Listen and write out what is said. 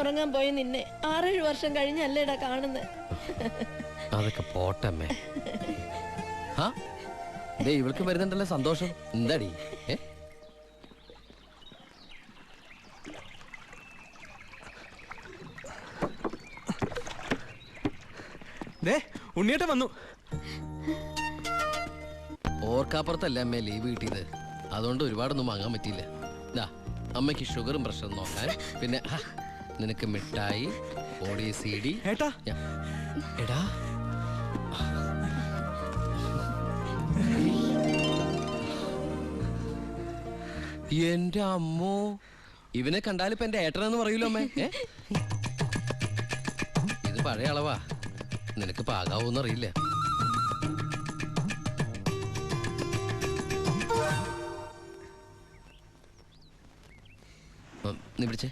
ഉറങ്ങാൻ പോയി നിന്നെ 6-7 വർഷം കഴിഞ്ഞല്ലേടാ കാണുന്നത്. അതൊക്കെ പോട്ടമ്മേ. ഇവൾക്ക് വരുന്നുണ്ടല്ലോ സന്തോഷം. എന്താടി ഉണ്ണിയേട്ടൻ വന്നു. ഓർക്കാപ്പുറത്തല്ല അമ്മേ ലീവ് കിട്ടിയത്. അതുകൊണ്ട് ഒരുപാടൊന്നും വാങ്ങാൻ പറ്റിയില്ല. അമ്മയ്ക്ക് ഷുഗറും പ്രഷറും നോക്കാൻ, പിന്നെ നിനക്ക് മിഠായി, ഓടി CD. എടാ എന്റെ അമ്മോ, ഇവനെ കണ്ടാലിപ്പോ എന്റെ ഏട്ടനെന്ന് പറയൂലോ അമ്മേ. ഇത് പഴയ അളവാ, നിനക്ക് പാകാവൂന്നറിയില്ല. നീ പിടിച്ചേ.